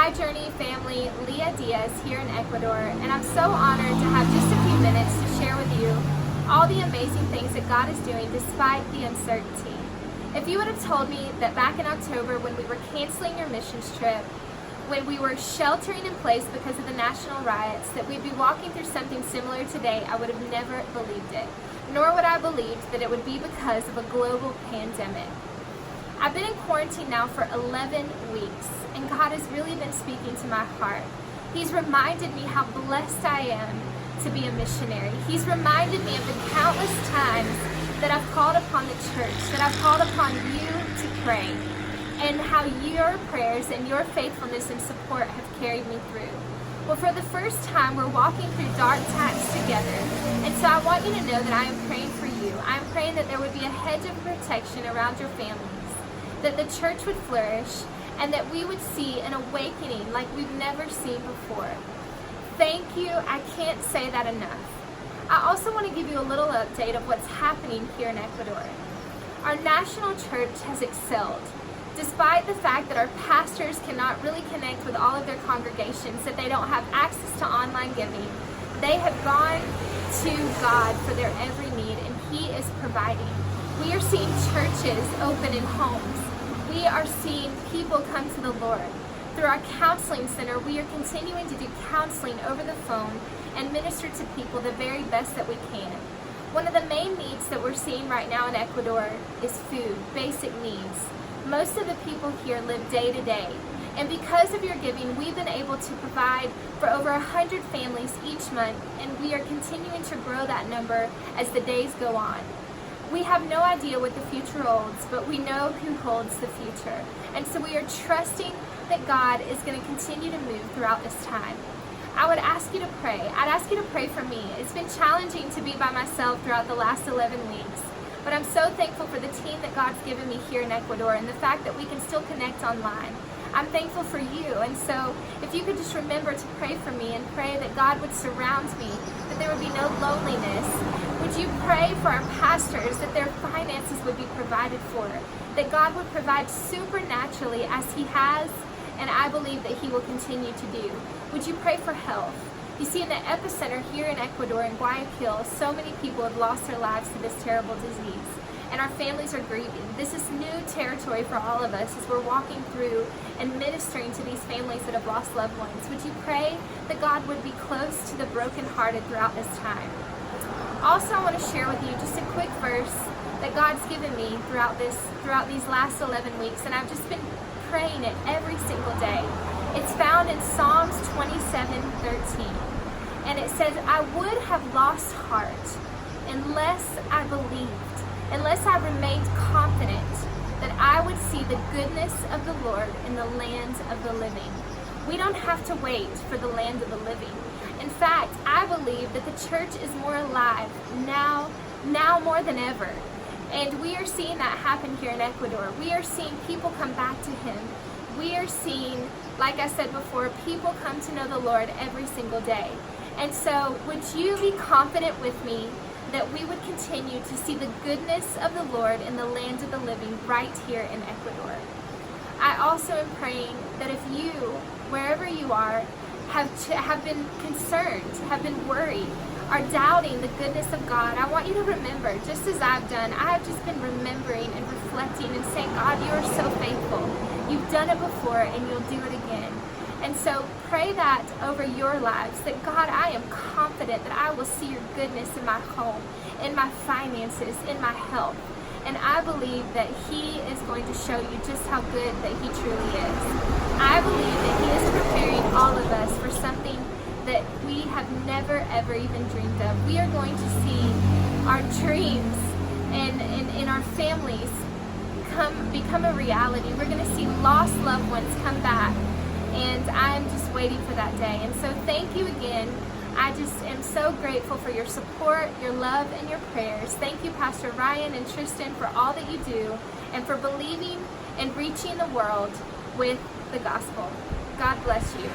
my journey family, Leah Diaz here in Ecuador, and I'm so honored to have just a few minutes to share with you all the amazing things that God is doing despite the uncertainty. If you would have told me that back in October when we were canceling your missions trip, when we were sheltering in place because of the national riots, that we'd be walking through something similar today, I would have never believed it. Nor would I have believed that it would be because of a global pandemic. I've been in quarantine now for 11 weeks, and God has really been speaking to my heart. He's reminded me how blessed I am to be a missionary. He's reminded me of the countless times that I've called upon the church, that I've called upon you to pray, and how your prayers and your faithfulness and support have carried me through. Well, for the first time, we're walking through dark times together, and so I want you to know that I am praying for you. I'm praying that there would be a hedge of protection around your families, that the church would flourish, and that we would see an awakening like we've never seen before. Thank you. I can't say that enough. I also want to give you a little update of what's happening here in Ecuador. Our national church has excelled. Despite the fact that our pastors cannot really connect with all of their congregations, that they don't have access to online giving, they have gone to God for their every need, and He is providing. We are seeing churches open in homes. We are seeing people come to the Lord. Through our counseling center, we are continuing to do counseling over the phone and minister to people the very best that we can. One of the main needs that we're seeing right now in Ecuador is food, basic needs. Most of the people here live day to day, and because of your giving, we've been able to provide for over 100 families each month, and we are continuing to grow that number as the days go on. We have no idea what the future holds, but we know who holds the future, and so we are trusting that God is going to continue to move throughout this time. I would ask you to pray. I'd ask you to pray for me. It's been challenging to be by myself throughout the last 11 weeks. But I'm so thankful for the team that God's given me here in Ecuador and the fact that we can still connect online. I'm thankful for you, and so if you could just remember to pray for me and pray that God would surround me, that there would be no loneliness. Would you pray for our pastors, that their finances would be provided for, that God would provide supernaturally as He has, and I believe that He will continue to do. Would you pray for health? You see, in the epicenter here in Ecuador, in Guayaquil, so many people have lost their lives to this terrible disease, and our families are grieving. This is new territory for all of us as we're walking through and ministering to these families that have lost loved ones. Would you pray that God would be close to the brokenhearted throughout this time? Also, I want to share with you just a quick verse that God's given me throughout these last 11 weeks, and I've just been praying it every single day. It's found in Psalms 27:13. And it says, I would have lost heart unless I believed, unless I remained confident that I would see the goodness of the Lord in the land of the living. We don't have to wait for the land of the living. In fact, I believe that the church is more alive now more than ever. And we are seeing that happen here in Ecuador. We are seeing people come back to Him. We are seeing, like I said before, people come to know the Lord every single day. And so, would you be confident with me that we would continue to see the goodness of the Lord in the land of the living right here in Ecuador? I also am praying that if you, wherever you are, have been concerned, have been worried, are doubting the goodness of God, I want you to remember, just as I've done, I have just been remembering and reflecting and saying, God, you are so faithful. You've done it before and you'll do it again. And so pray that over your lives, that God, I am confident that I will see your goodness in my home, in my finances, in my health. And I believe that He is going to show you just how good that He truly is. I believe that He is preparing all of us for something that we have never ever even dreamed of. We are going to see our dreams and our families become a reality. We're going to see lost loved ones come back. And I'm just waiting for that day. And so thank you again. I just am so grateful for your support, your love, and your prayers. Thank you, Pastor Ryan and Tristan, for all that you do and for believing and reaching the world with the gospel. God bless you.